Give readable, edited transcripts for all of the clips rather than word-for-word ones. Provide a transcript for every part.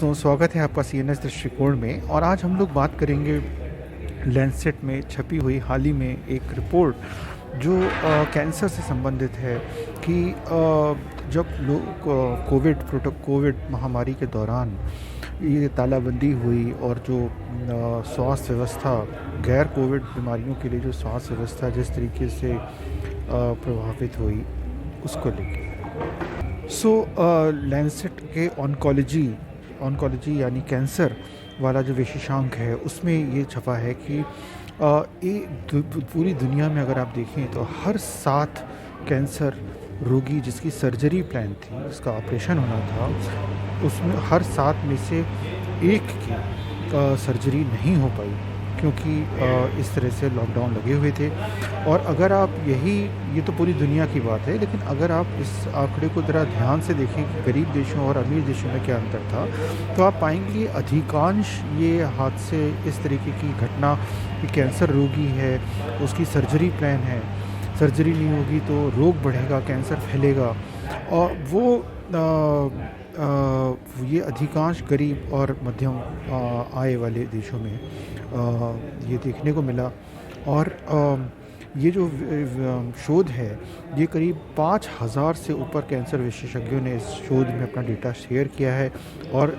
दोस्तों, स्वागत है आपका सीएनएस दृष्टिकोण में। और आज हम लोग बात करेंगे लैंसेट में छपी हुई हाल ही में एक रिपोर्ट जो कैंसर से संबंधित है कि जब लोग कोविड महामारी के दौरान ये तालाबंदी हुई और जो स्वास्थ्य व्यवस्था, गैर कोविड बीमारियों के लिए जो स्वास्थ्य व्यवस्था जिस तरीके से प्रभावित हुई, उसको लेके लैंसेट के ऑन्कोलॉजी यानी कैंसर वाला जो विशेषांक है, उसमें ये छपा है कि पूरी दुनिया में अगर आप देखें तो हर 7 कैंसर रोगी जिसकी सर्जरी प्लान थी, जिसका ऑपरेशन होना था, उसमें हर 7 में से एक की सर्जरी नहीं हो पाई क्योंकि इस तरह से लॉकडाउन लगे हुए थे। और अगर आप ये तो पूरी दुनिया की बात है, लेकिन अगर आप इस आंकड़े को ज़रा ध्यान से देखें कि गरीब देशों और अमीर देशों में क्या अंतर था, तो आप पाएंगे अधिकांश ये हादसे इस तरीके की घटना कि कैंसर रोगी है, उसकी सर्जरी प्लान है, सर्जरी नहीं होगी तो रोग बढ़ेगा, कैंसर फैलेगा, और ये अधिकांश गरीब और मध्यम आय वाले देशों में ये देखने को मिला। और ये जो शोध है, ये करीब 5,000 से ऊपर कैंसर विशेषज्ञों ने इस शोध में अपना डेटा शेयर किया है, और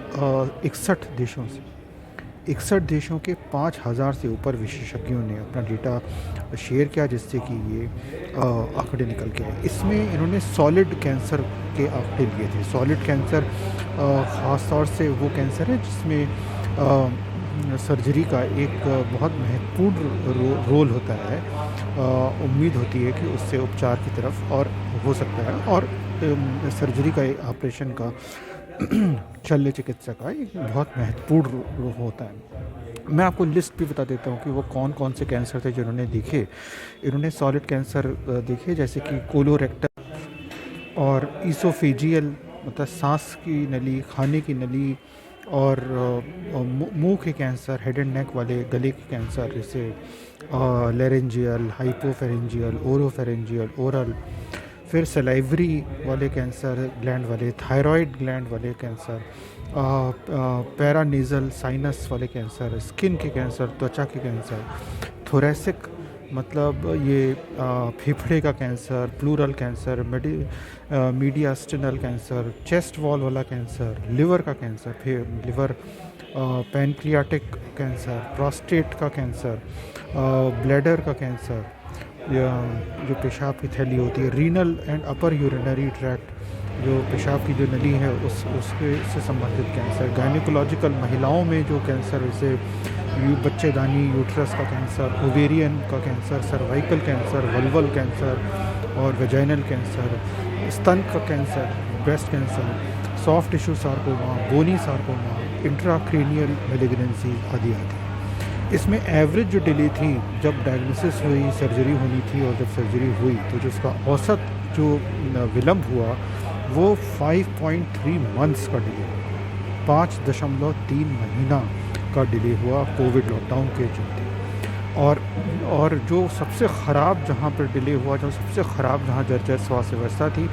61 देशों के 5,000 से ऊपर विशेषज्ञों ने अपना डेटा शेयर किया, जिससे कि ये आंकड़े निकल के आए। इसमें इन्होंने सॉलिड कैंसर के आंकड़े लिए थे। सॉलिड कैंसर ख़ास तौर से वो कैंसर है जिसमें सर्जरी का एक बहुत महत्वपूर्ण रोल होता है। उम्मीद होती है कि उससे उपचार की तरफ और हो सकता है, और सर्जरी का ऑपरेशन का शल्य चिकित्सा का एक बहुत महत्वपूर्ण होता है। मैं आपको लिस्ट भी बता देता हूँ कि वो कौन कौन से कैंसर थे जिन्होंने देखे। इन्होंने सॉलिड कैंसर देखे, जैसे कि कोलोरेक्टल और ईसोफेजियल, मतलब सांस की नली, खाने की नली, और मुंह के कैंसर, हेड एंड नेक वाले गले के कैंसर, जैसे लेरेंजियल, हाइपोफेरेंजियल, ओरोफेरेंजियल, ओरल, फिर सलाइवरी वाले कैंसर, ग्लैंड वाले, थायराइड ग्लैंड वाले कैंसर, पैरानेजल साइनस वाले कैंसर, स्किन के कैंसर, त्वचा के कैंसर, थोरेसिक मतलब ये फेफड़े का cancer, pleural cancer, mediastinal cancer, chest wall वाला कैंसर, लिवर का कैंसर, फिर लिवर, पैनक्रियाटिक कैंसर, प्रोस्टेट का कैंसर, ब्लैडर का कैंसर, जो पेशाब की थैली होती है, renal and upper urinary tract, जो पेशाब की जो नली है उसके से संबंधित कैंसर, गायनिकोलॉजिकल महिलाओं में जो कैंसर, जैसे बच्चेदानी, यूट्रस का कैंसर, ओवेरियन का cancer, cervical cancer, vulval cancer और वेजाइनल कैंसर, स्तन का cancer, breast cancer, soft tissue sarcoma, bony sarcoma, intracranial malignancy आदि आदि। इसमें एवरेज जो डिले थी, जब डायग्नोसिस हुई, सर्जरी होनी थी, और जब सर्जरी हुई तो जिसका औसत जो विलम्ब हुआ वो 5.3 मंथ्स का डिले, 5.3 महीना का डिले हुआ कोविड लॉकडाउन के चलते। और जो सबसे ख़राब जहाँ पर डिले हुआ, जो सबसे ख़राब जहाँ जर्जर स्वास्थ्य व्यवस्था थी,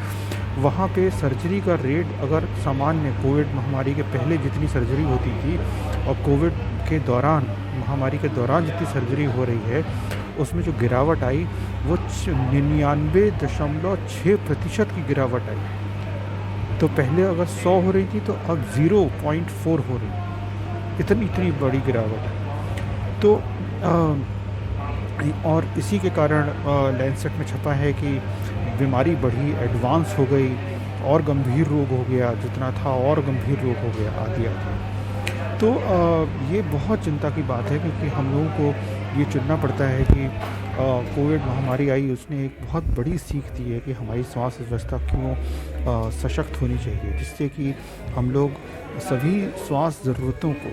वहाँ पे सर्जरी का रेट अगर सामान्य कोविड महामारी के पहले जितनी सर्जरी होती थी और कोविड के दौरान, महामारी के दौरान जितनी सर्जरी हो रही है, उसमें जो गिरावट आई वो 99.6% की गिरावट आई। तो पहले अगर 100 हो रही थी तो अब 0.4 हो रही, इतनी बड़ी गिरावट है। तो और इसी के कारण लैंसेट में छपा है कि बीमारी बढ़ी, एडवांस हो गई, और गंभीर रोग हो गया, जितना था और गंभीर रोग हो गया, आदि आदि। तो ये बहुत चिंता की बात है, क्योंकि हम लोगों को ये चुनना पड़ता है कि कोविड महामारी आई, उसने एक बहुत बड़ी सीख दी है कि हमारी स्वास्थ्य व्यवस्था क्यों सशक्त होनी चाहिए, जिससे कि हम लोग सभी स्वास्थ्य ज़रूरतों को,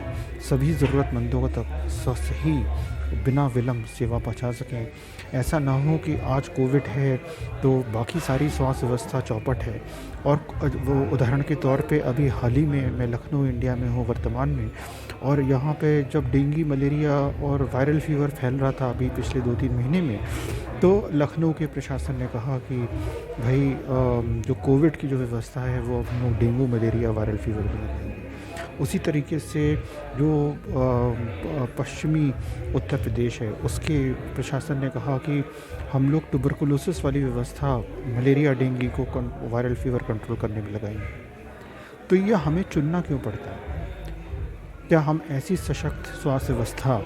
सभी ज़रूरतमंदों तक सही बिना विलम्ब सेवा पहुंचा सकें। ऐसा ना हो कि आज कोविड है तो बाकी सारी स्वास्थ्य व्यवस्था चौपट है। और वो उदाहरण के तौर पे अभी हाल ही में मैं लखनऊ इंडिया में हूँ वर्तमान में, और यहाँ पे जब डेंगू, मलेरिया और वायरल फीवर फैल रहा था अभी पिछले 2-3 महीने में, तो लखनऊ के प्रशासन ने कहा कि भाई जो कोविड की जो व्यवस्था है वो हम लोग डेंगू, मलेरिया, वायरल फीवर भी लगाएंगे। उसी तरीके से जो पश्चिमी उत्तर प्रदेश है उसके प्रशासन ने कहा कि हम लोग ट्यूबरकुलोसिस वाली व्यवस्था मलेरिया डेंगू को वायरल फीवर कंट्रोल करने में लगाएंगे। तो ये हमें चुनना क्यों पड़ता है? क्या हम ऐसी सशक्त स्वास्थ्य व्यवस्था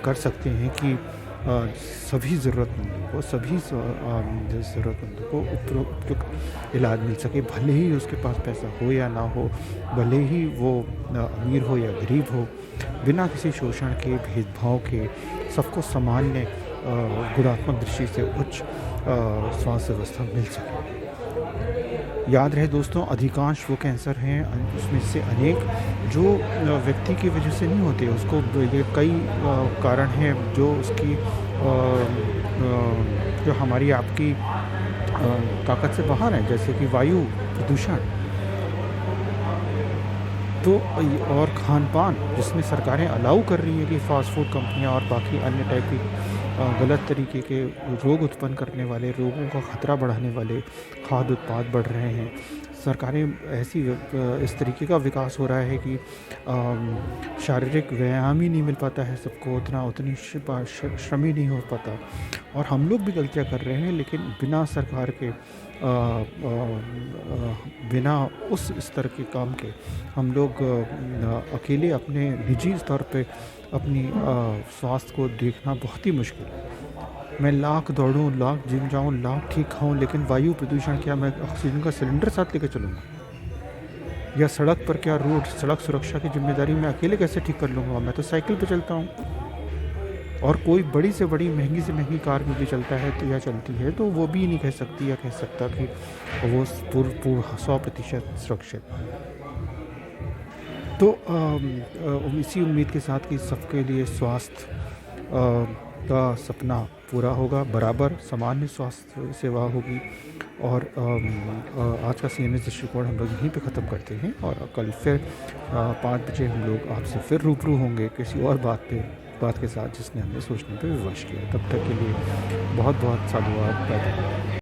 कर सकते हैं कि सभी ज़रूरतमंदों को ज़रूरतमंदों को उपयुक्त इलाज मिल सके, भले ही उसके पास पैसा हो या ना हो, भले ही वो अमीर हो या गरीब हो, बिना किसी शोषण के, भेदभाव के, सबको सामान्य गुणात्मक दृष्टि से उच्च स्वास्थ्य व्यवस्था मिल सके। याद रहे दोस्तों, अधिकांश वो कैंसर हैं उसमें से अनेक जो व्यक्ति की वजह से नहीं होते, उसको ये कई कारण हैं जो उसकी जो हमारी आपकी ताकत से बाहर हैं, जैसे कि वायु प्रदूषण तो और खान-पान, जिसमें सरकारें अलाउ कर रही हैं कि फ़ास्ट फूड कंपनियाँ और बाकी अन्य टाइप की गलत तरीके के रोग उत्पन्न करने वाले, रोगों का खतरा बढ़ाने वाले खाद्य उत्पाद बढ़ रहे हैं। सरकारें इस तरीके का विकास हो रहा है कि शारीरिक व्यायाम ही नहीं मिल पाता है सबको, उतनी श्रम ही नहीं हो पाता, और हम लोग भी गलतियाँ कर रहे हैं, लेकिन बिना सरकार के बिना उस स्तर के काम के हम लोग अकेले अपने निजी स्तर पे अपनी स्वास्थ्य को देखना बहुत ही मुश्किल है। मैं लाख दौड़ूं, लाख जिम जाऊं, लाख ठीक खाऊं, लेकिन वायु प्रदूषण क्या मैं ऑक्सीजन का सिलेंडर साथ लेकर चलूँगा? या सड़क पर क्या रोड सड़क सुरक्षा की जिम्मेदारी मैं अकेले कैसे ठीक कर लूँगा? मैं तो साइकिल पे चलता हूँ, और कोई बड़ी से बड़ी महंगी से महंगी कार में भी चलता है तो या चलती है तो वो भी नहीं कह सकती या कह सकता कि वो पूर्ण 100% सुरक्षित। तो इसी उम्मीद के साथ कि सबके लिए स्वास्थ्य का सपना पूरा होगा, बराबर सामान्य स्वास्थ्य सेवा होगी, और आज का CNS दृष्टिकोण हम लोग यहीं पे ख़त्म करते हैं, और कल फिर 5 बजे हम लोग आपसे फिर रूबरू होंगे किसी और बात के साथ जिसने हमें सोचने पे विवश किया। तब तक के लिए बहुत बहुत साधुवाद।